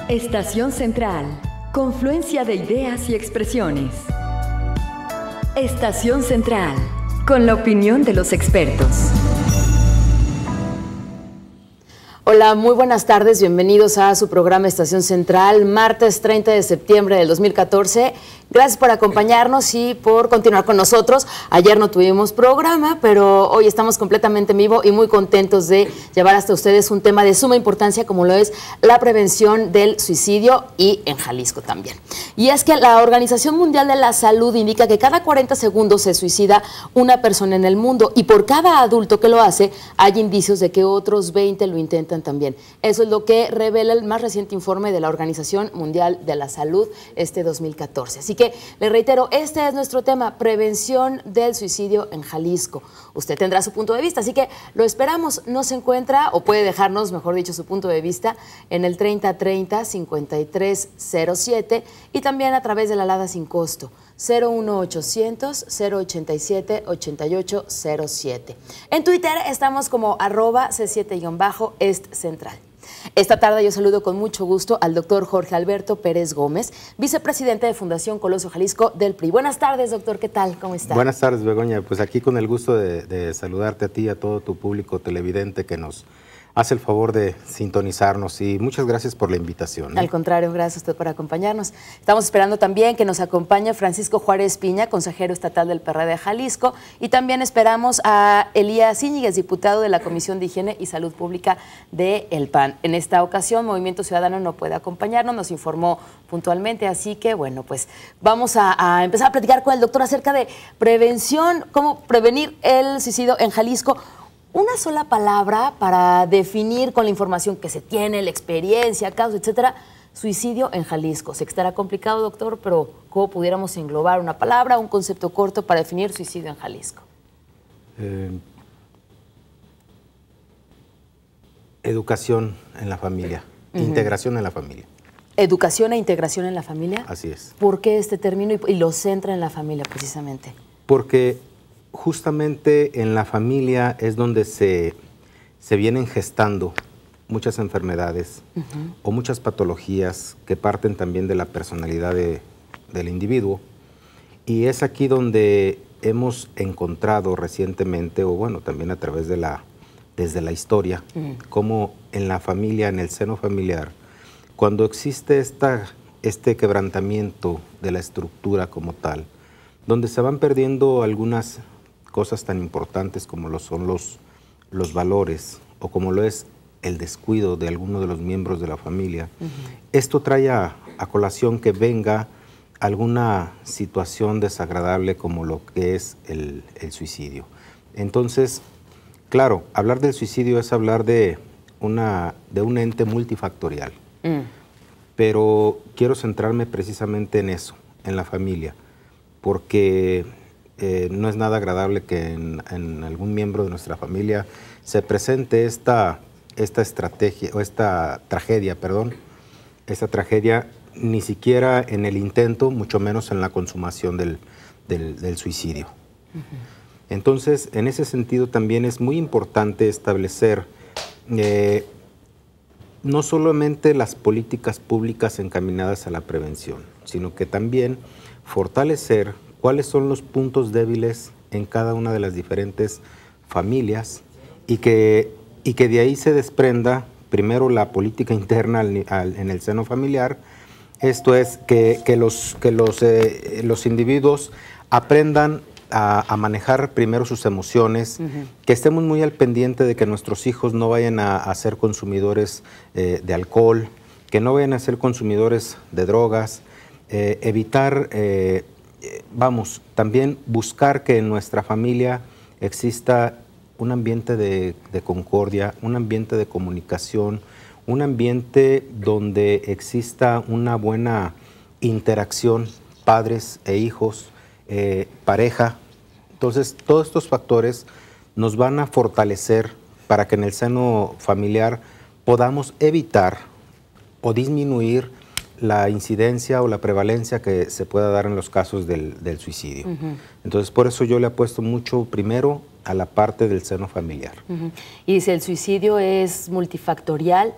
Estación Central, confluencia de ideas y expresiones. Estación Central, con la opinión de los expertos. Hola, muy buenas tardes, bienvenidos a su programa Estación Central, martes 30 de septiembre del 2014. Gracias por acompañarnos y por continuar con nosotros. Ayer no tuvimos programa, pero hoy estamos completamente en vivo y muy contentos de llevar hasta ustedes un tema de suma importancia como lo es la prevención del suicidio y en Jalisco también. Y es que la Organización Mundial de la Salud indica que cada 40 segundos se suicida una persona en el mundo y por cada adulto que lo hace hay indicios de que otros 20 lo intentan también. Eso es lo que revela el más reciente informe de la Organización Mundial de la Salud 2014. Así que le reitero, este es nuestro tema, prevención del suicidio en Jalisco. Usted tendrá su punto de vista, así que lo esperamos. Nos encuentra, o puede dejarnos, mejor dicho, su punto de vista en el 3030-5307 y también a través de la alada sin costo 01800-087-8807. En Twitter estamos como @C7-EstCentral. Esta tarde yo saludo con mucho gusto al doctor Jorge Alberto Pérez Gómez, vicepresidente de Fundación Coloso Jalisco del PRI. Buenas tardes, doctor, ¿qué tal? ¿Cómo está? Buenas tardes, Begoña. Pues aquí con el gusto de saludarte a ti y a todo tu público televidente que nos hace el favor de sintonizarnos y muchas gracias por la invitación. Al contrario, gracias a usted por acompañarnos. Estamos esperando también que nos acompañe Francisco Juárez Piña, consejero estatal del PRD de Jalisco, y también esperamos a Elías Íñiguez, diputado de la Comisión de Higiene y Salud Pública del PAN. En esta ocasión, Movimiento Ciudadano no puede acompañarnos, nos informó puntualmente, así que bueno, pues vamos a empezar a platicar con el doctor acerca de prevención, cómo prevenir el suicidio en Jalisco. Una sola palabra para definir con la información que se tiene, la experiencia, casos, etcétera, suicidio en Jalisco. Sé que estará complicado, doctor, pero ¿cómo pudiéramos englobar una palabra, un concepto corto para definir suicidio en Jalisco? Educación en la familia, integración en la familia. ¿Educación e integración en la familia? Así es. ¿Por qué este término y lo centra en la familia precisamente? Porque justamente en la familia es donde se vienen gestando muchas enfermedades o muchas patologías que parten también de la personalidad del individuo. Y es aquí donde hemos encontrado recientemente, o bueno, también a través desde la historia, cómo en la familia, en el seno familiar, cuando existe este quebrantamiento de la estructura como tal, donde se van perdiendo algunas cosas tan importantes como lo son los valores o como lo es el descuido de alguno de los miembros de la familia, esto trae a colación que venga alguna situación desagradable como lo que es el suicidio. Entonces, claro, hablar del suicidio es hablar de un ente multifactorial, pero quiero centrarme precisamente en eso, en la familia, porque no es nada agradable que en algún miembro de nuestra familia se presente esta tragedia, ni siquiera en el intento, mucho menos en la consumación del suicidio. Entonces, en ese sentido también es muy importante establecer no solamente las políticas públicas encaminadas a la prevención, sino que también fortalecer cuáles son los puntos débiles en cada una de las diferentes familias y que de ahí se desprenda primero la política interna en el seno familiar. Esto es que los individuos aprendan a manejar primero sus emociones, que estemos muy al pendiente de que nuestros hijos no vayan a ser consumidores de alcohol, que no vayan a ser consumidores de drogas, evitar... también buscar que en nuestra familia exista un ambiente de concordia, un ambiente de comunicación, un ambiente donde exista una buena interacción, padres e hijos, pareja. Entonces, todos estos factores nos van a fortalecer para que en el seno familiar podamos evitar o disminuir la incidencia o la prevalencia que se pueda dar en los casos del suicidio. Entonces, por eso yo le apuesto mucho primero a la parte del seno familiar. Y si el suicidio es multifactorial,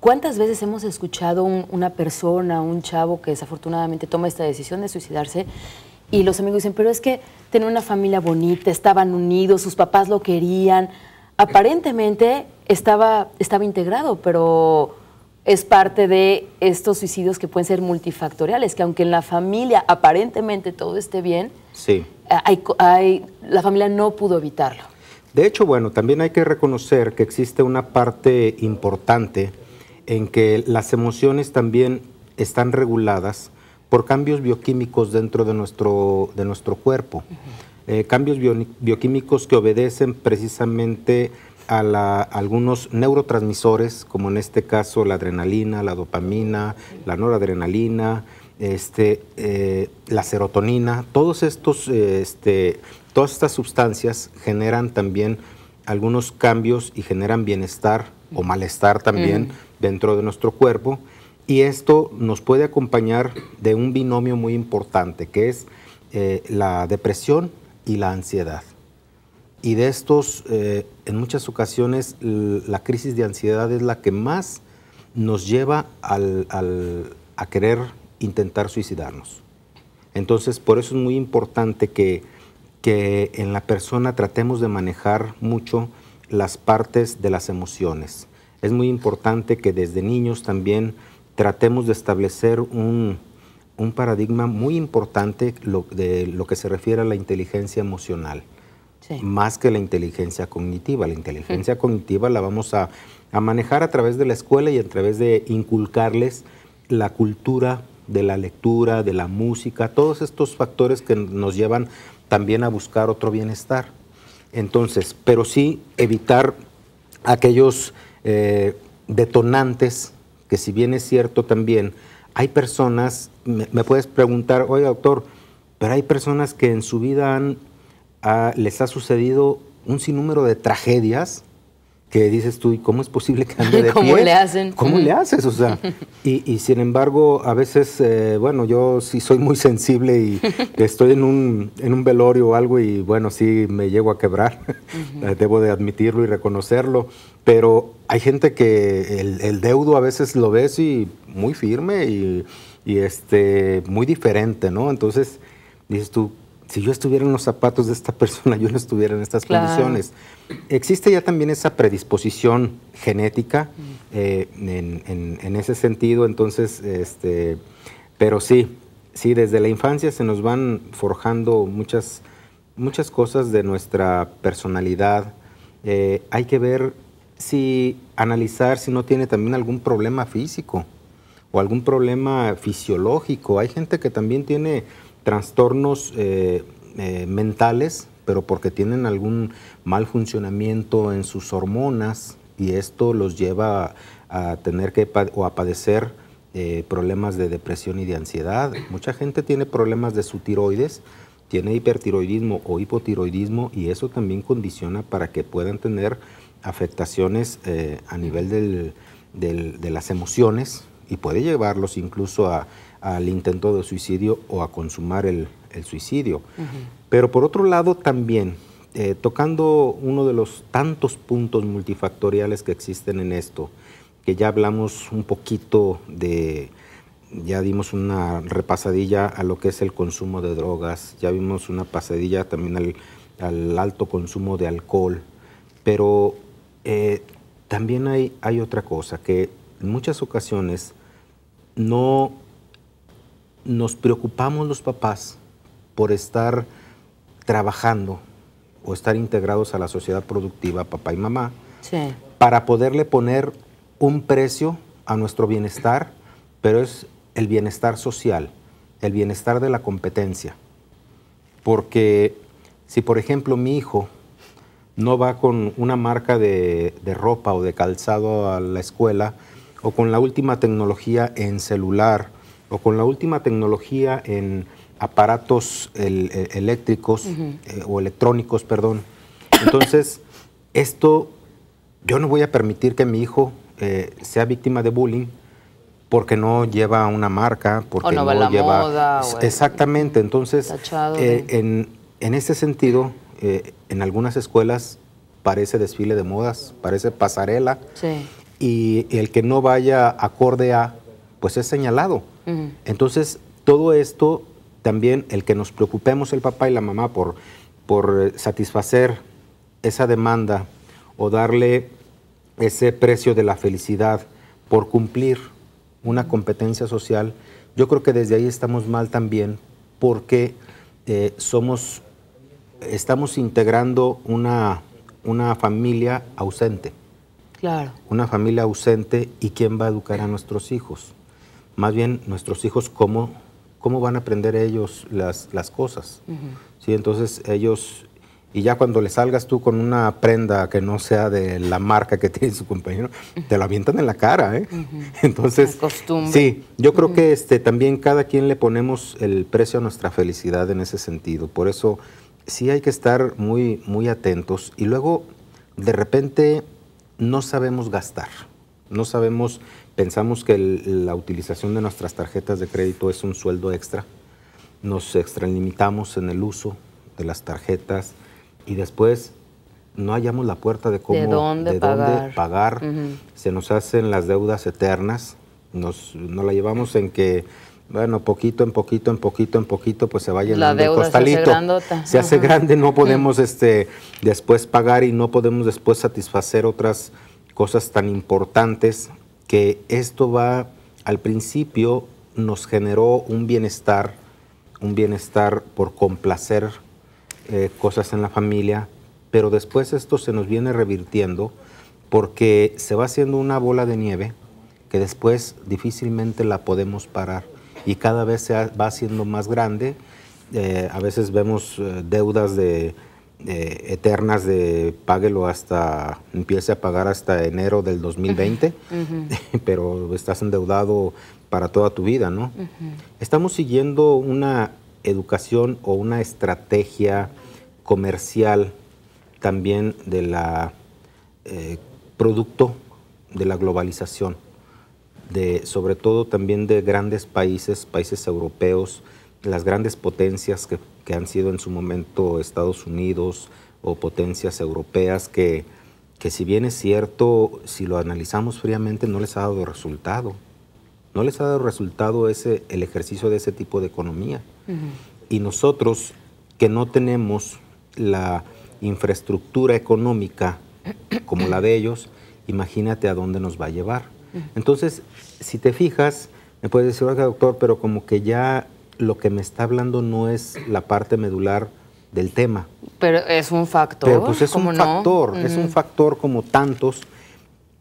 ¿Cuántas veces hemos escuchado una persona, un chavo que desafortunadamente toma esta decisión de suicidarse y los amigos dicen, pero es que tenía una familia bonita, estaban unidos, sus papás lo querían, aparentemente estaba integrado, pero es parte de estos suicidios que pueden ser multifactoriales, que aunque en la familia aparentemente todo esté bien, sí, la familia no pudo evitarlo. De hecho, bueno, también hay que reconocer que existe una parte importante en que las emociones también están reguladas por cambios bioquímicos dentro de nuestro cuerpo. Cambios bioquímicos que obedecen precisamente a algunos neurotransmisores, como en este caso la adrenalina, la dopamina, la noradrenalina, la serotonina. Todas estas sustancias generan también algunos cambios y generan bienestar o malestar también dentro de nuestro cuerpo, y esto nos puede acompañar de un binomio muy importante, que es la depresión y la ansiedad. Y de estos, en muchas ocasiones, la crisis de ansiedad es la que más nos lleva a querer intentar suicidarnos. Entonces, por eso es muy importante que en la persona tratemos de manejar mucho las partes de las emociones. Es muy importante que desde niños también tratemos de establecer un paradigma muy importante de lo que se refiere a la inteligencia emocional, sí, más que la inteligencia cognitiva. La inteligencia cognitiva la vamos a manejar a través de la escuela y a través de inculcarles la cultura de la lectura, de la música, todos estos factores que nos llevan también a buscar otro bienestar. Entonces, pero sí evitar aquellos detonantes que, si bien es cierto también, hay personas, me puedes preguntar, oye doctor, pero hay personas que en su vida les ha sucedido un sinnúmero de tragedias que dices tú, ¿y cómo es posible que ande de pie? ¿Cómo le hacen? ¿Cómo le haces? O sea, y sin embargo, a veces, bueno, yo sí soy muy sensible y estoy en un velorio o algo y bueno, sí me llego a quebrar, debo de admitirlo y reconocerlo, pero hay gente que el deudo a veces lo ves y muy firme y muy diferente, ¿no? Entonces, dices tú, si yo estuviera en los zapatos de esta persona, yo no estuviera en estas condiciones. Existe ya también esa predisposición genética en ese sentido, entonces, pero sí, desde la infancia se nos van forjando muchas cosas de nuestra personalidad. Hay que ver analizar si no tiene también algún problema físico o algún problema fisiológico. Hay gente que también tiene trastornos mentales, pero porque tienen algún mal funcionamiento en sus hormonas, y esto los lleva a tener a padecer problemas de depresión y de ansiedad. Mucha gente tiene problemas de su tiroides, tiene hipertiroidismo o hipotiroidismo, y eso también condiciona para que puedan tener afectaciones a nivel de las emociones, y puede llevarlos incluso al intento de suicidio o a consumar el suicidio. Pero por otro lado también, tocando uno de los tantos puntos multifactoriales que existen en esto, que ya hablamos un poquito ya dimos una repasadilla a lo que es el consumo de drogas, ya vimos una pasadilla también al alto consumo de alcohol, pero también hay otra cosa, que en muchas ocasiones no nos preocupamos los papás por estar trabajando o estar integrados a la sociedad productiva, papá y mamá, sí, para poderle poner un precio a nuestro bienestar, pero es el bienestar social, el bienestar de la competencia. Porque si, por ejemplo, mi hijo no va con una marca de ropa o de calzado a la escuela, o con la última tecnología en celular, o con la última tecnología en aparatos eléctricos o electrónicos, perdón. Entonces, yo no voy a permitir que mi hijo sea víctima de bullying porque no lleva una marca, porque o no va a la moda. Exactamente. Entonces, en ese sentido, en algunas escuelas parece desfile de modas, parece pasarela. Sí. y el que no vaya acorde a, pues es señalado. Entonces, todo esto también, el que nos preocupemos el papá y la mamá por satisfacer esa demanda o darle ese precio de la felicidad por cumplir una competencia social, yo creo que desde ahí estamos mal también, porque estamos integrando una familia ausente. Claro. Una familia ausente, ¿y quién va a educar a nuestros hijos? Más bien, nuestros hijos, ¿cómo van a aprender ellos las cosas? ¿Sí? Entonces, ellos, y ya cuando le salgas tú con una prenda que no sea de la marca que tiene su compañero, te la avientan en la cara, ¿eh? Entonces, sí, yo creo que también cada quien le ponemos el precio a nuestra felicidad en ese sentido. Por eso, sí hay que estar muy, muy atentos. Y luego, de repente, no sabemos gastar. No sabemos, pensamos que la utilización de nuestras tarjetas de crédito es un sueldo extra. Nos extralimitamos en el uso de las tarjetas y después no hallamos la puerta de cómo, de dónde pagar. Se nos hacen las deudas eternas. Nos la llevamos en que, bueno, poquito en poquito, pues se va llenando el costalito. Se hace grande, no podemos después pagar y no podemos después satisfacer otras cosas tan importantes, que esto al principio nos generó un bienestar por complacer cosas en la familia, pero después esto se nos viene revirtiendo porque se va haciendo una bola de nieve que después difícilmente la podemos parar y cada vez se va haciendo más grande. A veces vemos deudas eternas de páguelo empiece a pagar hasta enero del 2020, pero estás endeudado para toda tu vida, ¿no? Estamos siguiendo una educación o una estrategia comercial también de la producto de la globalización, sobre todo también de grandes países europeos, las grandes potencias que han sido en su momento Estados Unidos o potencias europeas que si bien es cierto, si lo analizamos fríamente, no les ha dado resultado. No les ha dado resultado el ejercicio de ese tipo de economía. Y nosotros, que no tenemos la infraestructura económica como la de ellos, imagínate a dónde nos va a llevar. Entonces, si te fijas, me puedes decir, oiga, doctor, pero como que ya lo que me está hablando no es la parte medular del tema. Pero es un factor. Pero pues es un factor, es un factor como tantos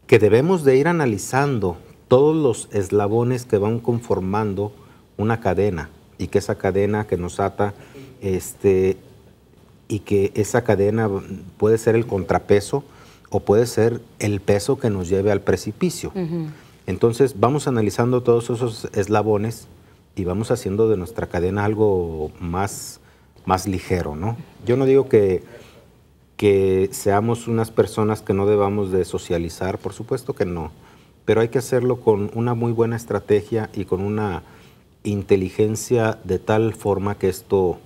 que debemos de ir analizando todos los eslabones que van conformando una cadena y que esa cadena que nos ata, y que esa cadena puede ser el contrapeso o puede ser el peso que nos lleve al precipicio. Entonces vamos analizando todos esos eslabones y vamos haciendo de nuestra cadena algo más ligero, ¿no? Yo no digo que seamos unas personas que no debamos de socializar, por supuesto que no, pero hay que hacerlo con una muy buena estrategia y con una inteligencia de tal forma que esto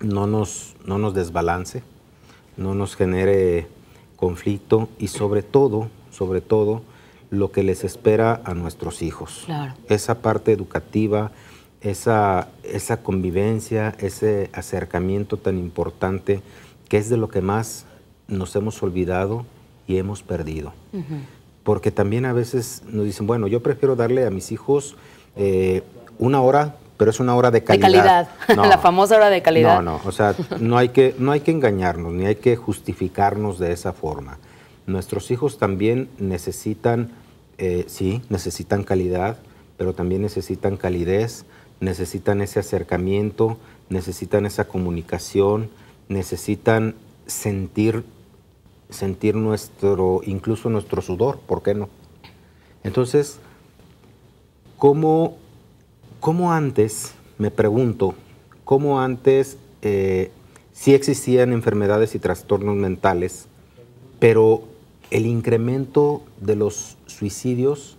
no nos desbalance, no nos genere conflicto y sobre todo, lo que les espera a nuestros hijos. Claro. Esa parte educativa, esa convivencia, ese acercamiento tan importante que es de lo que más nos hemos olvidado y hemos perdido. Porque también a veces nos dicen, bueno, yo prefiero darle a mis hijos 1 hora, pero es 1 hora de calidad. No, la famosa hora de calidad. No, o sea, no hay que engañarnos, ni hay que justificarnos de esa forma. Nuestros hijos también necesitan, sí, necesitan calidad, pero también necesitan calidez, necesitan ese acercamiento, necesitan esa comunicación, necesitan sentir incluso nuestro sudor, ¿por qué no? Entonces, ¿cómo antes, me pregunto, cómo antes sí existían enfermedades y trastornos mentales, pero el incremento de los suicidios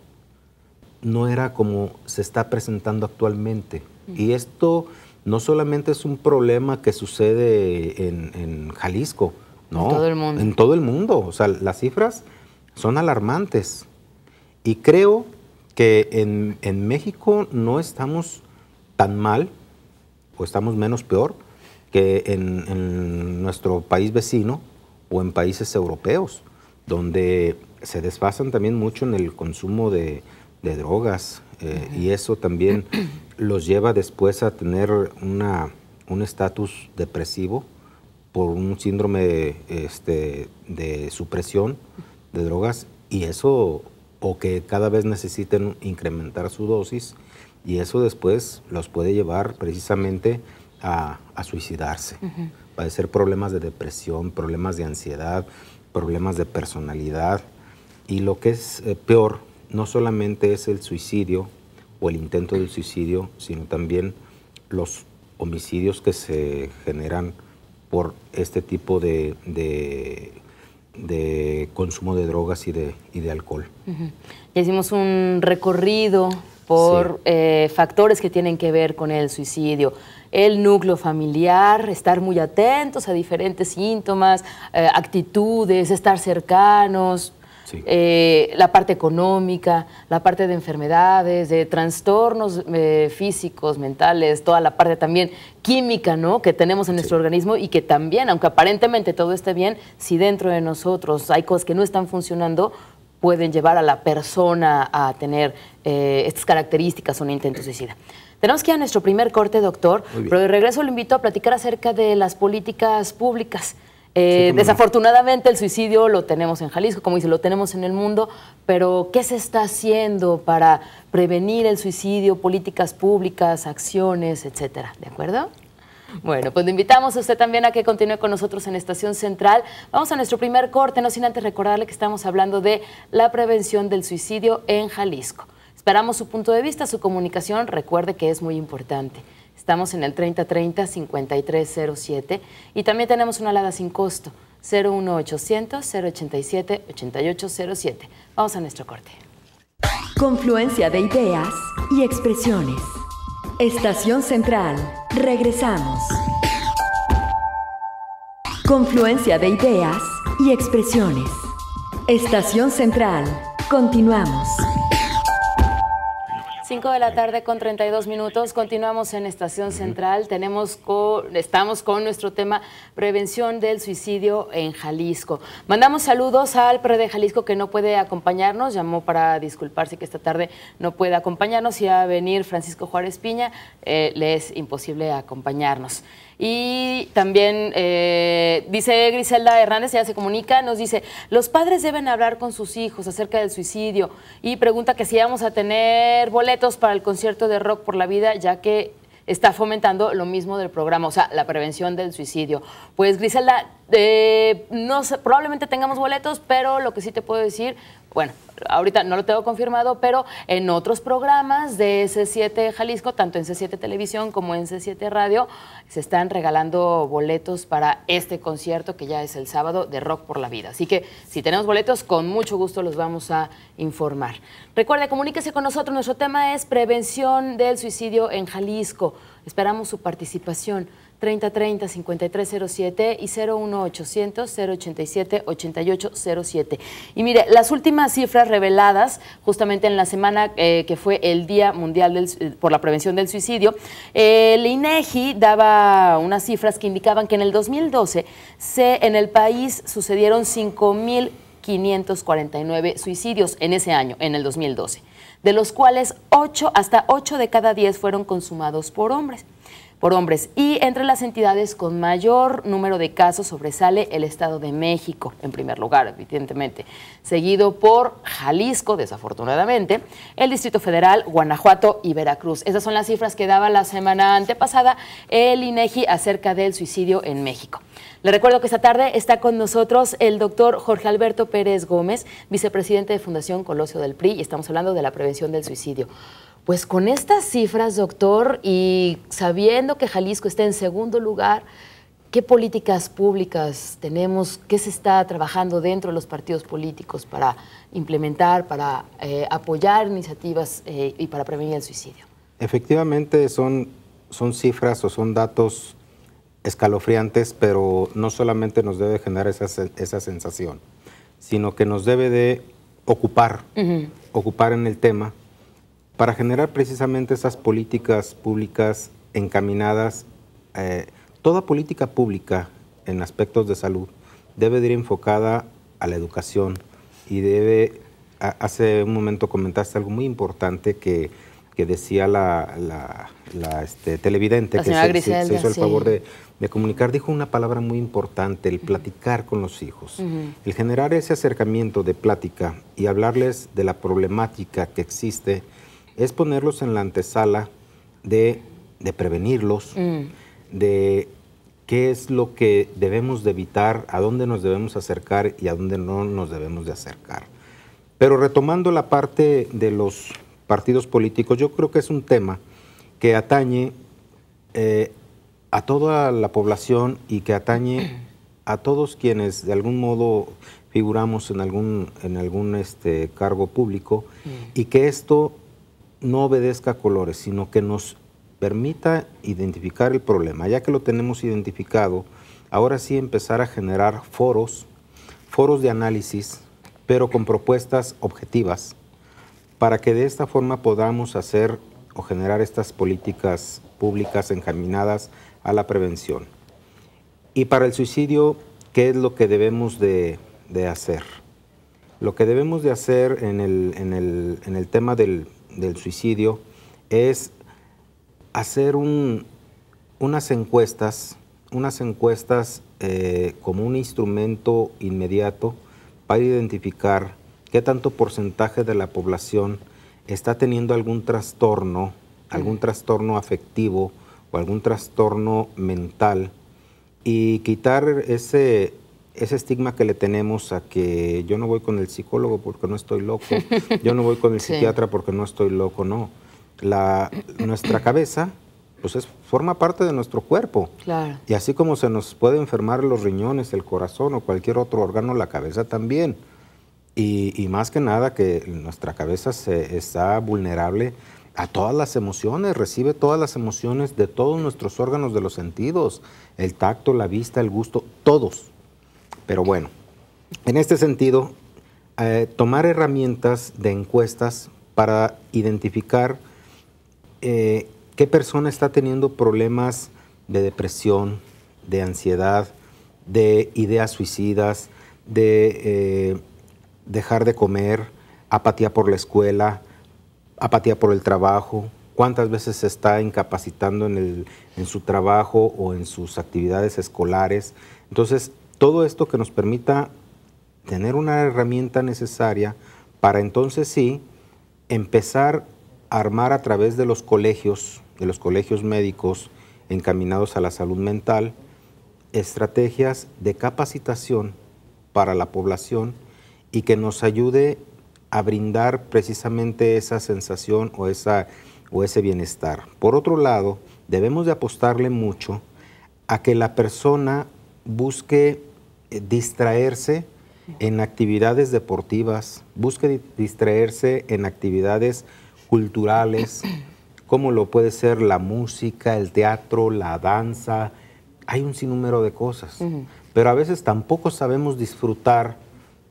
no era como se está presentando actualmente? Y esto no solamente es un problema que sucede en Jalisco, no, en todo el mundo. En todo el mundo. O sea, las cifras son alarmantes. Y creo que en México no estamos tan mal, o estamos menos peor, que en nuestro país vecino o en países europeos, donde se desfasan también mucho en el consumo de drogas, y eso también los lleva después a tener un estatus depresivo por un síndrome de supresión de drogas, y eso, o que cada vez necesiten incrementar su dosis, y eso después los puede llevar precisamente a suicidarse, padecer problemas de depresión, problemas de ansiedad, problemas de personalidad, y lo que es peor, no solamente es el suicidio o el intento del suicidio, sino también los homicidios que se generan por este tipo de consumo de drogas y de alcohol. Ya hicimos un recorrido por factores que tienen que ver con el suicidio. El núcleo familiar, estar muy atentos a diferentes síntomas, actitudes, estar cercanos, la parte económica, la parte de enfermedades, de trastornos físicos, mentales, toda la parte también química, ¿no?, que tenemos en nuestro organismo, y que también, aunque aparentemente todo esté bien, si dentro de nosotros hay cosas que no están funcionando, pueden llevar a la persona a tener estas características o un intento suicida. Tenemos que ir a nuestro primer corte, doctor, pero de regreso lo invito a platicar acerca de las políticas públicas. Desafortunadamente el suicidio lo tenemos en Jalisco, como dice, lo tenemos en el mundo, pero ¿qué se está haciendo para prevenir el suicidio? Políticas públicas, acciones, etcétera, ¿de acuerdo? Bueno, pues le invitamos a usted también a que continúe con nosotros en Estación Central. Vamos a nuestro primer corte, no sin antes recordarle que estamos hablando de la prevención del suicidio en Jalisco. Esperamos su punto de vista, su comunicación, recuerde que es muy importante. Estamos en el 3030-5307 y también tenemos una alada sin costo, 01800-087-8807. Vamos a nuestro corte. Confluencia de ideas y expresiones. Estación Central. Regresamos. Confluencia de ideas y expresiones. Estación Central. Continuamos. 5 de la tarde con 32 minutos, continuamos en Estación Central, estamos con nuestro tema prevención del suicidio en Jalisco. Mandamos saludos al PRE de Jalisco que no puede acompañarnos, llamó para disculparse que esta tarde no puede acompañarnos, y a venir Francisco Juárez Piña, le es imposible acompañarnos. Y también dice Griselda Hernández, ya se comunica, nos dice, los padres deben hablar con sus hijos acerca del suicidio, y pregunta que si vamos a tener boletos para el concierto de Rock por la Vida, ya que está fomentando lo mismo del programa, o sea, la prevención del suicidio. Pues Griselda, no sé, probablemente tengamos boletos, pero lo que sí te puedo decir, bueno, ahorita no lo tengo confirmado, pero en otros programas de C7 Jalisco, tanto en C7 Televisión como en C7 Radio, se están regalando boletos para este concierto que ya es el sábado de Rock por la Vida. Así que si tenemos boletos, con mucho gusto los vamos a informar. Recuerde, comuníquese con nosotros, nuestro tema es prevención del suicidio en Jalisco. Esperamos su participación. 3030-5307 y 01800-087-8807. Y mire, las últimas cifras reveladas justamente en la semana que fue el Día Mundial por la Prevención del Suicidio, el INEGI daba unas cifras que indicaban que en el 2012 en el país sucedieron 5.549 suicidios en ese año, en el 2012, de los cuales hasta 8 de cada 10 fueron consumados por hombres. Y entre las entidades con mayor número de casos sobresale el Estado de México, en primer lugar, evidentemente, seguido por Jalisco, desafortunadamente, el Distrito Federal, Guanajuato y Veracruz. Esas son las cifras que daba la semana antepasada el INEGI acerca del suicidio en México. Le recuerdo que esta tarde está con nosotros el doctor Jorge Alberto Pérez Gómez, vicepresidente de Fundación Colosio del PRI, y estamos hablando de la prevención del suicidio. Pues con estas cifras, doctor, y sabiendo que Jalisco está en segundo lugar, ¿qué políticas públicas tenemos? ¿Qué se está trabajando dentro de los partidos políticos para implementar, para apoyar iniciativas y para prevenir el suicidio? Efectivamente son cifras o son datos escalofriantes, pero no solamente nos debe generar esa sensación, sino que nos debe de ocupar en el tema para generar precisamente esas políticas públicas encaminadas. Toda política pública en aspectos de salud debe de ir enfocada a la educación y hace un momento comentaste algo muy importante que decía la televidente la que Griselda, se hizo el favor de comunicar, dijo una palabra muy importante, el platicar con los hijos. El generar ese acercamiento de plática y hablarles de la problemática que existe es ponerlos en la antesala de prevenirlos, de qué es lo que debemos de evitar, a dónde nos debemos acercar y a dónde no nos debemos de acercar. Pero retomando la parte de los partidos políticos, yo creo que es un tema que atañe a toda la población y que atañe a todos quienes de algún modo figuramos en algún cargo público y que esto no obedezca a colores, sino que nos permita identificar el problema. Ya que lo tenemos identificado, ahora sí empezar a generar foros de análisis, pero con propuestas objetivas, para que de esta forma podamos hacer o generar estas políticas públicas encaminadas a la prevención. Y para el suicidio, ¿qué es lo que debemos de hacer? Lo que debemos de hacer en el tema del suicidio es hacer unas encuestas como un instrumento inmediato para identificar qué tanto porcentaje de la población está teniendo algún trastorno afectivo o algún trastorno mental, y quitar ese estigma que le tenemos a que yo no voy con el psicólogo porque no estoy loco, yo no voy con el psiquiatra porque no estoy loco, no. Nuestra cabeza pues forma parte de nuestro cuerpo. Claro. Y así como se nos puede enfermar los riñones, el corazón o cualquier otro órgano, la cabeza también. Y más que nada que nuestra cabeza está vulnerable a todas las emociones, recibe todas las emociones de todos nuestros órganos de los sentidos, el tacto, la vista, el gusto, todos. Pero bueno, en este sentido, tomar herramientas de encuestas para identificar qué persona está teniendo problemas de depresión, de ansiedad, de ideas suicidas, de dejar de comer, apatía por la escuela, apatía por el trabajo, cuántas veces se está incapacitando en su trabajo o en sus actividades escolares. Entonces, todo esto que nos permita tener una herramienta necesaria para entonces sí empezar a armar a través de los colegios médicos encaminados a la salud mental, estrategias de capacitación para la población y que nos ayude a brindar precisamente esa sensación o ese bienestar. Por otro lado, debemos de apostarle mucho a que la persona busque distraerse en actividades deportivas, busque distraerse en actividades culturales, como lo puede ser la música, el teatro, la danza. Hay un sinnúmero de cosas, pero a veces tampoco sabemos disfrutar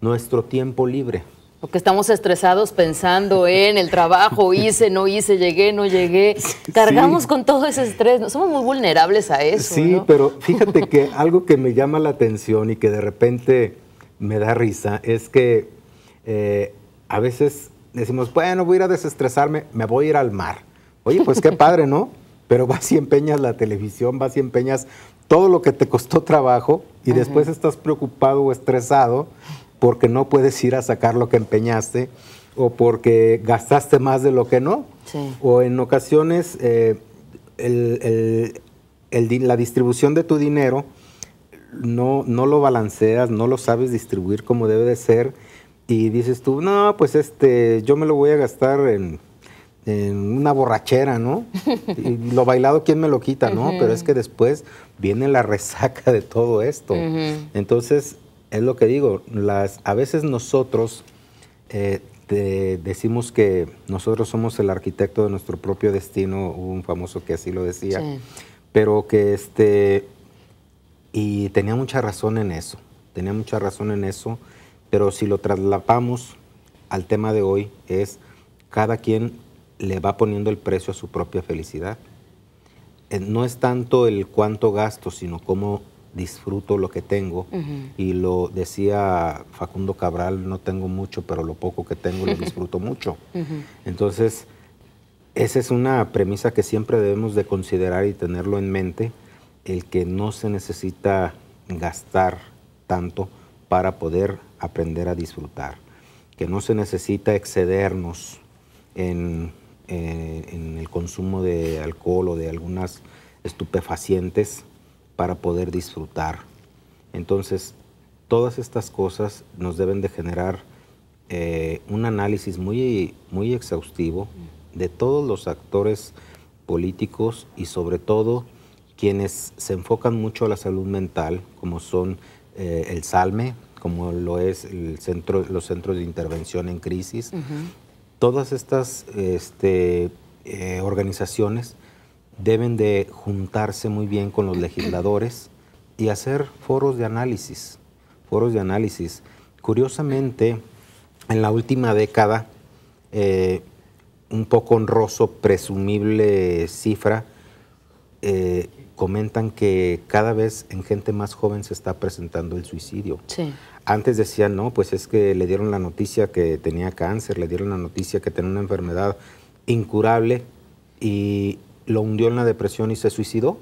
nuestro tiempo libre. Porque estamos estresados pensando en el trabajo, hice, no hice, llegué, no llegué. Cargamos con todo ese estrés, ¿no? Somos muy vulnerables a eso. Sí, ¿no? Pero fíjate que algo que me llama la atención y que de repente me da risa es que a veces decimos, bueno, voy a ir a desestresarme, me voy a ir al mar. Oye, pues qué padre, ¿no? Pero vas y empeñas la televisión, vas y empeñas todo lo que te costó trabajo y después estás preocupado o estresado porque no puedes ir a sacar lo que empeñaste o porque gastaste más de lo que no. Sí. O en ocasiones la distribución de tu dinero no lo balanceas, no lo sabes distribuir como debe de ser y dices tú, no, pues yo me lo voy a gastar en una borrachera, ¿no? Y lo bailado, ¿quién me lo quita, no? Pero es que después viene la resaca de todo esto. Entonces, es lo que digo, a veces nosotros decimos que nosotros somos el arquitecto de nuestro propio destino, hubo un famoso que así lo decía, sí. Pero que y tenía mucha razón en eso, pero si lo trasladamos al tema de hoy es cada quien le va poniendo el precio a su propia felicidad. No es tanto el cuánto gasto, sino cómo disfruto lo que tengo. Y lo decía Facundo Cabral, no tengo mucho, pero lo poco que tengo lo disfruto mucho. Entonces, esa es una premisa que siempre debemos de considerar y tenerlo en mente, el que no se necesita gastar tanto para poder aprender a disfrutar, que no se necesita excedernos en el consumo de alcohol o de algunas estupefacientes para poder disfrutar. Entonces, todas estas cosas nos deben de generar un análisis muy, muy exhaustivo de todos los actores políticos y sobre todo quienes se enfocan mucho a la salud mental, como son el SALME, como lo es los centros de intervención en crisis. Todas estas organizaciones deben de juntarse muy bien con los legisladores y hacer foros de análisis. Curiosamente, en la última década, un poco honroso, presumible cifra, comentan que cada vez en gente más joven se está presentando el suicidio. Sí. Antes decían, no, pues es que le dieron la noticia que tenía cáncer, le dieron la noticia que tenía una enfermedad incurable y lo hundió en la depresión y se suicidó,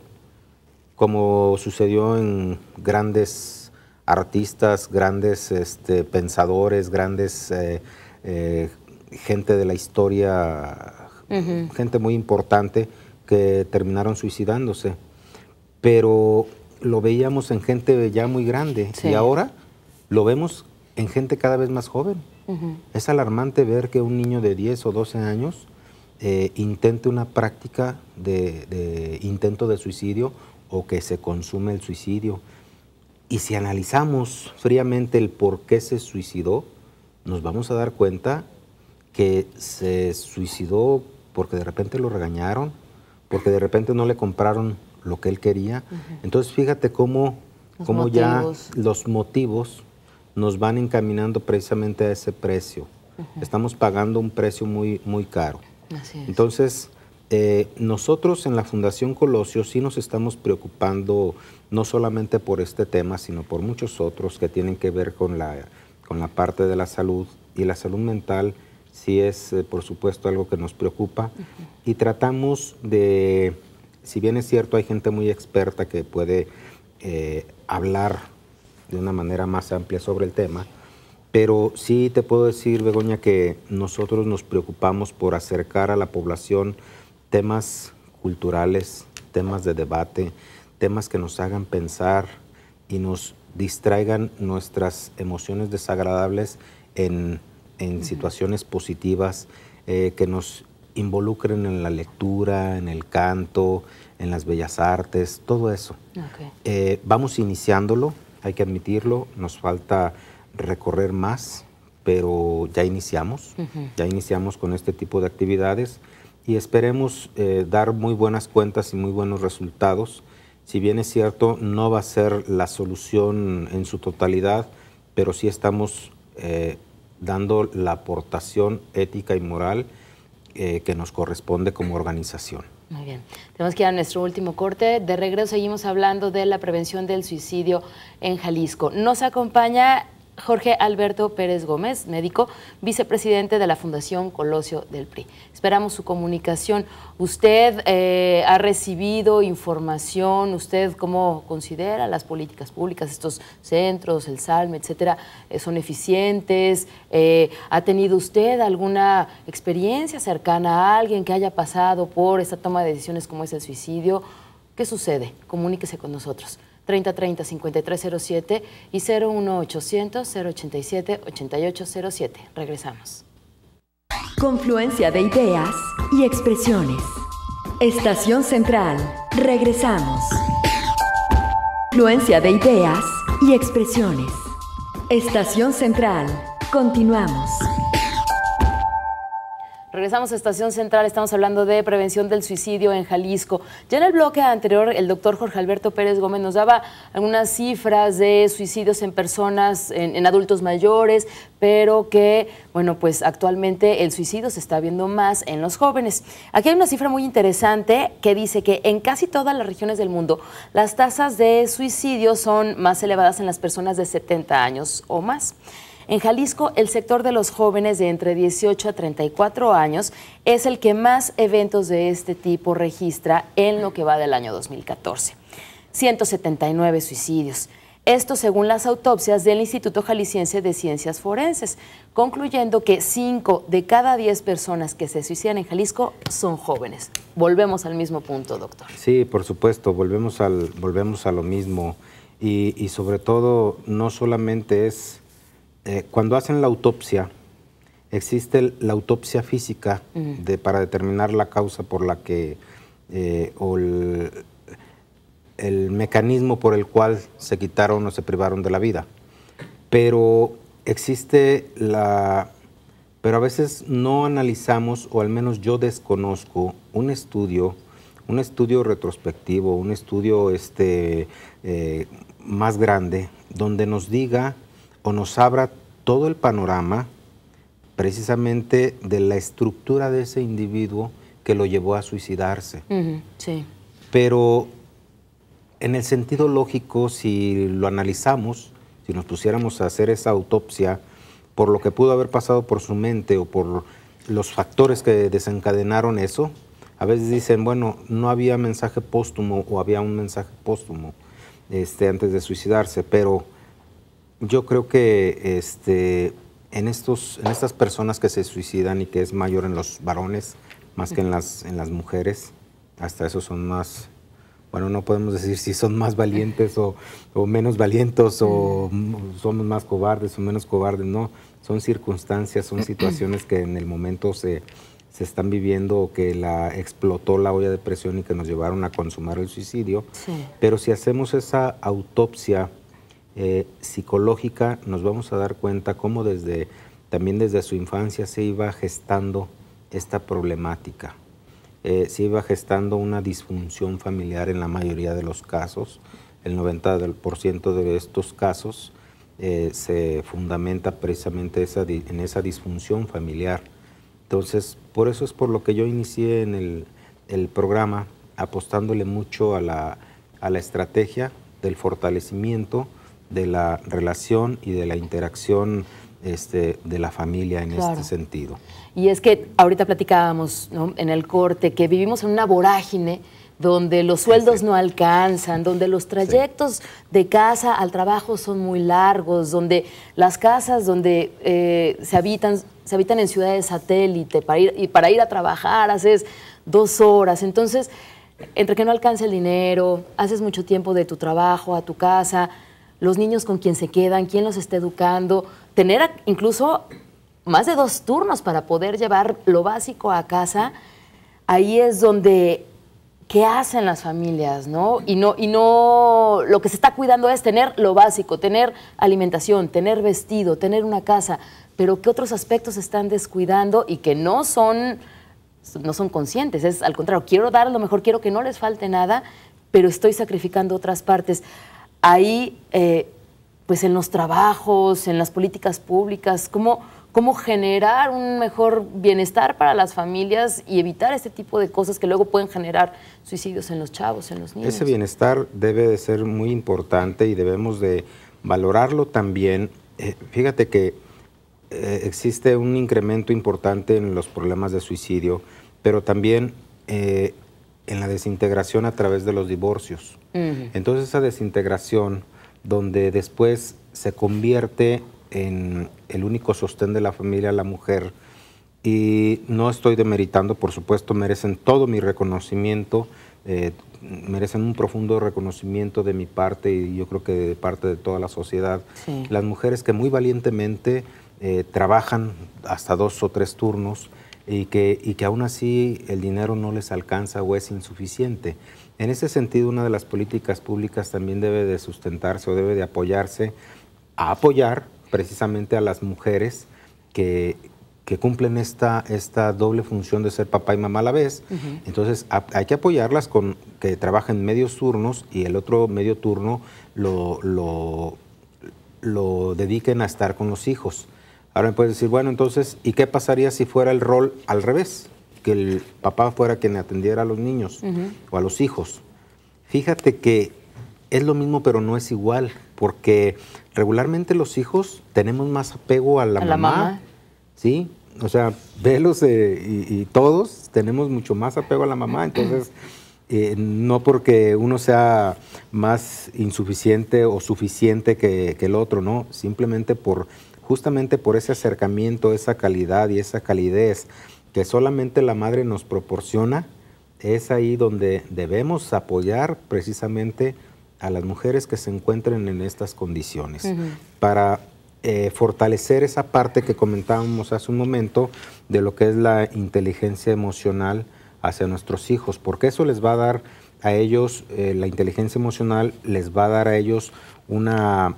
como sucedió en grandes artistas, grandes pensadores, grandes gente de la historia, gente muy importante que terminaron suicidándose. Pero lo veíamos en gente ya muy grande y ahora lo vemos en gente cada vez más joven. Es alarmante ver que un niño de 10 o 12 años intente una práctica de intento de suicidio o que se consume el suicidio. Y si analizamos fríamente el por qué se suicidó, nos vamos a dar cuenta que se suicidó porque de repente lo regañaron, porque de repente no le compraron lo que él quería. Entonces fíjate cómo ya los motivos nos van encaminando precisamente a ese precio. Estamos pagando un precio muy, muy caro. Así es. Entonces, nosotros en la Fundación Colosio sí nos estamos preocupando no solamente por este tema, sino por muchos otros que tienen que ver con la parte de la salud. Y la salud mental sí es, por supuesto, algo que nos preocupa. Y tratamos de, si bien es cierto, hay gente muy experta que puede hablar de una manera más amplia sobre el tema, pero sí te puedo decir, Begoña, que nosotros nos preocupamos por acercar a la población temas culturales, temas de debate, temas que nos hagan pensar y nos distraigan nuestras emociones desagradables en situaciones positivas, que nos involucren en la lectura, en el canto, en las bellas artes, todo eso. Vamos iniciándolo, hay que admitirlo, nos falta recorrer más, pero ya iniciamos con este tipo de actividades y esperemos dar muy buenas cuentas y muy buenos resultados. Si bien es cierto, no va a ser la solución en su totalidad, pero sí estamos dando la aportación ética y moral que nos corresponde como organización. Muy bien. Tenemos que ir a nuestro último corte. De regreso seguimos hablando de la prevención del suicidio en Jalisco. Nos acompaña Jorge Alberto Pérez Gómez, médico, vicepresidente de la Fundación Colosio del PRI. Esperamos su comunicación. ¿Usted ha recibido información? ¿Usted cómo considera las políticas públicas, estos centros, el SALME, etcétera, son eficientes? ¿Ha tenido usted alguna experiencia cercana a alguien que haya pasado por esta toma de decisiones como es el suicidio? ¿Qué sucede? Comuníquese con nosotros. 3030-5307 y 01800-087-8807. Regresamos. Confluencia de ideas y expresiones. Estación Central. Regresamos. Confluencia de ideas y expresiones. Estación Central. Continuamos. Regresamos a Estación Central, estamos hablando de prevención del suicidio en Jalisco. Ya en el bloque anterior, el doctor Jorge Alberto Pérez Gómez nos daba algunas cifras de suicidios en personas, en adultos mayores, pero que, bueno, pues actualmente el suicidio se está viendo más en los jóvenes. Aquí hay una cifra muy interesante que dice que en casi todas las regiones del mundo las tasas de suicidio son más elevadas en las personas de 70 años o más. En Jalisco, el sector de los jóvenes de entre 18 a 34 años es el que más eventos de este tipo registra en lo que va del año 2014. 179 suicidios. Esto según las autopsias del Instituto Jalisciense de Ciencias Forenses, concluyendo que 5 de cada 10 personas que se suicidan en Jalisco son jóvenes. Volvemos al mismo punto, doctor. Sí, por supuesto, volvemos a lo mismo. Y sobre todo, no solamente es... cuando hacen la autopsia, existe la autopsia física para determinar la causa por la que, o el mecanismo por el cual se quitaron o se privaron de la vida. Pero pero a veces no analizamos, o al menos yo desconozco, un estudio retrospectivo, un estudio más grande, donde nos diga o nos abra todo el panorama precisamente de la estructura de ese individuo que lo llevó a suicidarse. Sí. Pero en el sentido lógico, si lo analizamos, si nos pusiéramos a hacer esa autopsia por lo que pudo haber pasado por su mente o por los factores que desencadenaron eso, a veces dicen, bueno, no había mensaje póstumo o había un mensaje póstumo antes de suicidarse, pero yo creo que en estas personas que se suicidan y que es mayor en los varones más que en las mujeres, hasta eso son más, bueno, no podemos decir si son más valientes o menos valientes o somos más cobardes o menos cobardes, no, son circunstancias, son situaciones que en el momento se están viviendo o que explotó la olla de presión y que nos llevaron a consumar el suicidio, sí. Pero si hacemos esa autopsia psicológica, nos vamos a dar cuenta cómo también desde su infancia se iba gestando esta problemática. Se iba gestando una disfunción familiar en la mayoría de los casos. El 90% de estos casos se fundamenta precisamente en esa disfunción familiar. Entonces, por eso es por lo que yo inicié en el programa, apostándole mucho a la estrategia del fortalecimiento de la relación y de la interacción de la familia en este sentido. Y es que ahorita platicábamos, ¿no?, en el corte, que vivimos en una vorágine donde los sueldos no alcanzan, donde los trayectos de casa al trabajo son muy largos, donde las casas donde se habitan en ciudades satélite, para ir a trabajar haces 2 horas. Entonces, entre que no alcanza el dinero, haces mucho tiempo de tu trabajo a tu casa, los niños con quién se quedan, quién los está educando, tener incluso más de 2 turnos para poder llevar lo básico a casa, ahí es donde, ¿qué hacen las familias, no? Y no, lo que se está cuidando es tener lo básico, tener alimentación, tener vestido, tener una casa, pero ¿qué otros aspectos se están descuidando y que no son conscientes? Es al contrario, quiero dar lo mejor, quiero que no les falte nada, pero estoy sacrificando otras partes. Ahí, pues en los trabajos, en las políticas públicas, ¿cómo generar un mejor bienestar para las familias y evitar este tipo de cosas que luego pueden generar suicidios en los chavos, en los niños? Ese bienestar debe de ser muy importante y debemos de valorarlo también. Fíjate que existe un incremento importante en los problemas de suicidio, pero también en la desintegración a través de los divorcios. Entonces esa desintegración, donde después se convierte en el único sostén de la familia, la mujer, y no estoy demeritando, por supuesto, merecen todo mi reconocimiento, merecen un profundo reconocimiento de mi parte y yo creo que de parte de toda la sociedad. Sí. Las mujeres que muy valientemente trabajan hasta 2 o 3 turnos y que aún así el dinero no les alcanza o es insuficiente. En ese sentido, una de las políticas públicas también debe de sustentarse o debe de apoyarse a apoyar precisamente a las mujeres que que cumplen esta doble función de ser papá y mamá a la vez. Entonces hay que apoyarlas con que trabajen medios turnos y el otro medio turno lo dediquen a estar con los hijos. Ahora me puedes decir, bueno, entonces, ¿y qué pasaría si fuera el rol al revés? Que el papá fuera quien atendiera a los niños o a los hijos. Fíjate que es lo mismo, pero no es igual, porque regularmente los hijos tenemos más apego a la mamá, ¿sí? O sea, velos y todos tenemos mucho más apego a la mamá, entonces no porque uno sea más insuficiente o suficiente que el otro, no, simplemente justamente por ese acercamiento, esa calidad y esa calidez que solamente la madre nos proporciona, es ahí donde debemos apoyar precisamente a las mujeres que se encuentren en estas condiciones, para fortalecer esa parte que comentábamos hace un momento de lo que es la inteligencia emocional hacia nuestros hijos, porque eso les va a dar a ellos, la inteligencia emocional les va a dar a ellos una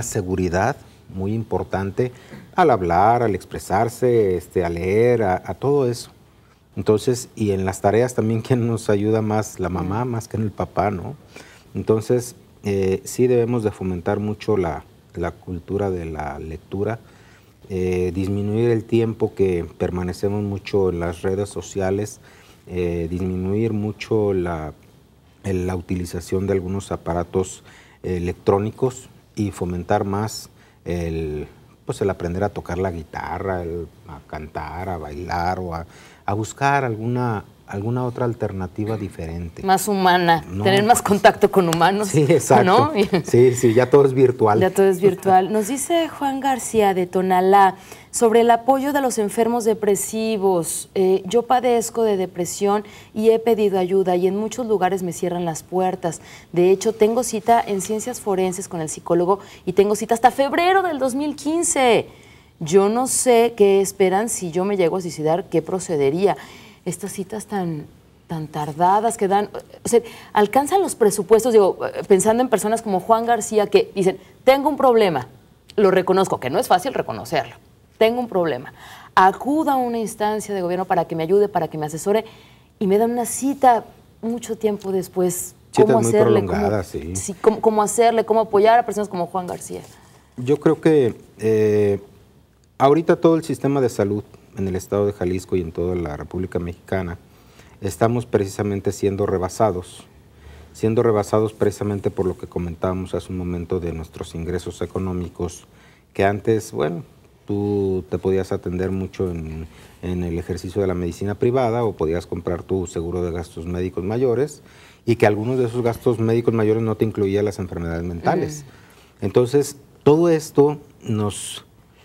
seguridad muy importante al hablar, al expresarse, a leer, a todo eso. Entonces, y en las tareas también, ¿quién nos ayuda más? La mamá más que en el papá, ¿no? Entonces, sí debemos de fomentar mucho la cultura de la lectura, disminuir el tiempo que permanecemos mucho en las redes sociales, disminuir mucho la utilización de algunos aparatos electrónicos y fomentar más el aprender a tocar la guitarra, a cantar, a bailar o a buscar alguna otra alternativa diferente. Más humana, tener más contacto con humanos. Sí, exacto. ¿No? Sí, ya todo es virtual. Ya todo es virtual. Nos dice Juan García de Tonalá sobre el apoyo de los enfermos depresivos. Yo padezco de depresión y he pedido ayuda y en muchos lugares me cierran las puertas. De hecho, tengo cita en ciencias forenses con el psicólogo y tengo cita hasta febrero del 2015. Yo no sé qué esperan si yo me llego a suicidar, qué procedería. Estas citas tan tardadas que dan, o sea, alcanzan los presupuestos, digo, pensando en personas como Juan García que dicen, tengo un problema, lo reconozco, que no es fácil reconocerlo, tengo un problema, acudo a una instancia de gobierno para que me ayude, para que me asesore, y me dan una cita mucho tiempo después. ¿Cómo hacerle? ¿Cómo hacerle? ¿Cómo apoyar a personas como Juan García? Yo creo que ahorita todo el sistema de salud en el estado de Jalisco y en toda la República Mexicana, estamos precisamente siendo rebasados precisamente por lo que comentábamos hace un momento de nuestros ingresos económicos, que antes, bueno, tú te podías atender mucho en el ejercicio de la medicina privada o podías comprar tu seguro de gastos médicos mayores y que algunos de esos gastos médicos mayores no te incluían las enfermedades mentales. Entonces, todo esto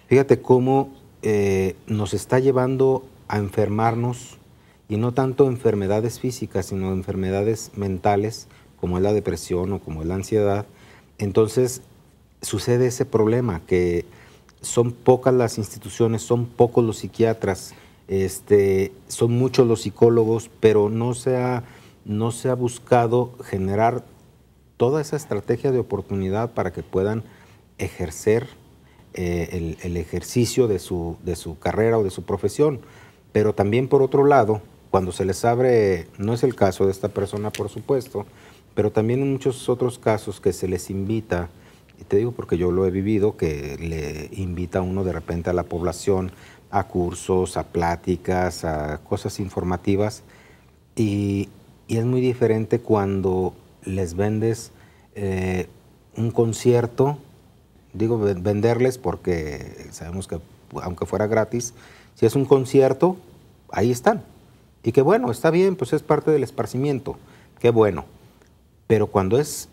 fíjate cómo nos está llevando a enfermarnos, y no tanto enfermedades físicas, sino enfermedades mentales, como es la depresión o como es la ansiedad. Entonces sucede ese problema, que son pocas las instituciones, son pocos los psiquiatras, son muchos los psicólogos, pero no se ha buscado generar toda esa estrategia de oportunidad para que puedan ejercer el ejercicio de su carrera o de su profesión. Pero también, por otro lado, cuando se les abre, no es el caso de esta persona, por supuesto, pero también en muchos otros casos que se les invita, y te digo porque yo lo he vivido, que le invita a uno de repente a la población a cursos, a pláticas, a cosas informativas, y es muy diferente cuando les vendes un concierto. Digo venderles porque sabemos que aunque fuera gratis, si es un concierto, ahí están. Y que bueno, está bien, pues es parte del esparcimiento, qué bueno. Pero cuando es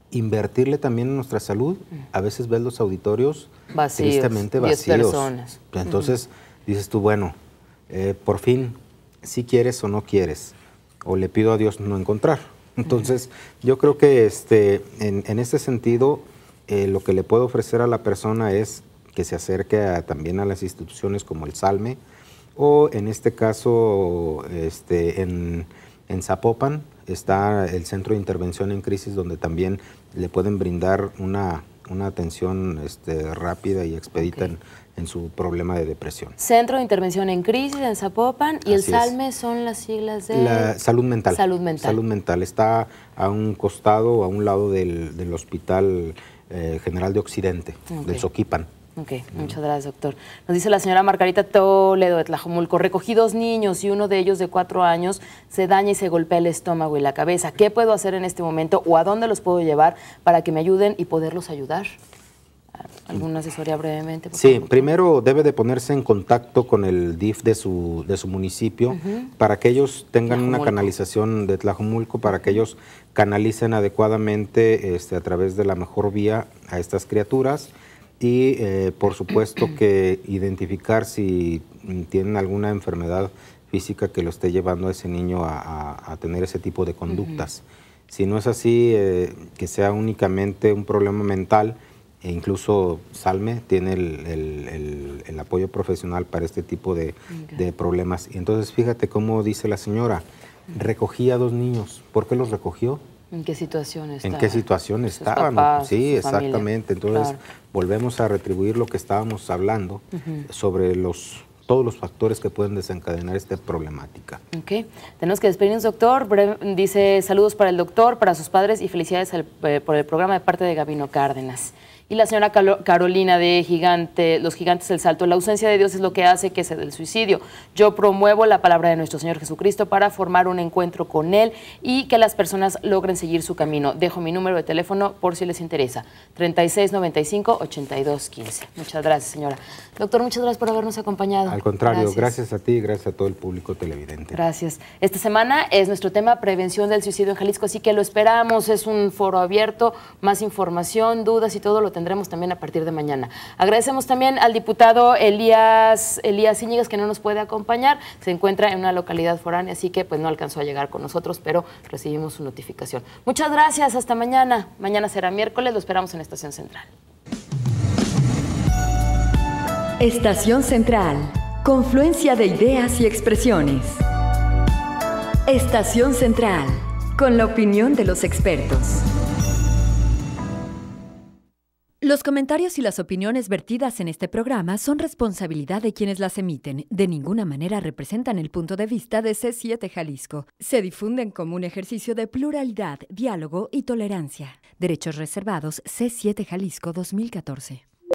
invertirle también en nuestra salud, a veces ves los auditorios vacíos, tristemente vacíos. 10 personas. Entonces dices tú, bueno, por fin, si quieres o no quieres, o le pido a Dios no encontrar. Entonces yo creo que en este sentido, lo que le puedo ofrecer a la persona es que se acerque también a las instituciones como el SALME, o en este caso en Zapopan está el Centro de Intervención en Crisis, donde también le pueden brindar una una atención rápida y expedita en su problema de depresión. Centro de Intervención en Crisis en Zapopan y Así el SALME son las siglas de... La salud mental. Salud mental. Salud mental. Está a un costado, a un lado del Hospital General de Occidente, del Soquipan. Ok, muchas gracias, doctor. Nos dice la señora Margarita Toledo de Tlajomulco: recogí 2 niños y uno de ellos de 4 años se daña y se golpea el estómago y la cabeza. ¿Qué puedo hacer en este momento o a dónde los puedo llevar para que me ayuden y poderlos ayudar? ¿Alguna asesoría brevemente? Sí, favor, primero debe de ponerse en contacto con el DIF de su municipio para que ellos tengan una canalización de Tlajomulco, para que ellos canalicen adecuadamente a través de la mejor vía a estas criaturas. Y por supuesto que identificar si tienen alguna enfermedad física que lo esté llevando a ese niño a tener ese tipo de conductas. Si no es así, que sea únicamente un problema mental, e incluso SALME tiene el apoyo profesional para este tipo de problemas. Y entonces fíjate cómo dice la señora, recogía 2 niños. ¿Por qué los recogió? ¿En qué situación estaban? ¿En qué situación estaban? Papás, sí, exactamente. Familia. Entonces, volvemos a retribuir lo que estábamos hablando sobre todos los factores que pueden desencadenar esta problemática. Ok. Tenemos que despedirnos, doctor. Dice: saludos para el doctor, para sus padres y felicidades por el programa de parte de Gabino Cárdenas. Y la señora Carolina de Los Gigantes del Salto: la ausencia de Dios es lo que hace que se dé el suicidio. Yo promuevo la palabra de nuestro Señor Jesucristo para formar un encuentro con Él y que las personas logren seguir su camino. Dejo mi número de teléfono por si les interesa: 3695-8215. Muchas gracias, señora. Doctor, muchas gracias por habernos acompañado. Al contrario, gracias a ti y gracias a todo el público televidente. Gracias. Esta semana es nuestro tema: prevención del suicidio en Jalisco, así que lo esperamos. Es un foro abierto, más información, dudas y todo lo tendremos también a partir de mañana. Agradecemos también al diputado Elías Zíñigas, que no nos puede acompañar. Se encuentra en una localidad foránea, así que pues no alcanzó a llegar con nosotros, pero recibimos su notificación. Muchas gracias, hasta mañana. Mañana será miércoles, lo esperamos en Estación Central. Estación Central, confluencia de ideas y expresiones. Estación Central, con la opinión de los expertos. Los comentarios y las opiniones vertidas en este programa son responsabilidad de quienes las emiten. De ninguna manera representan el punto de vista de C7 Jalisco. Se difunden como un ejercicio de pluralidad, diálogo y tolerancia. Derechos reservados, C7 Jalisco 2014.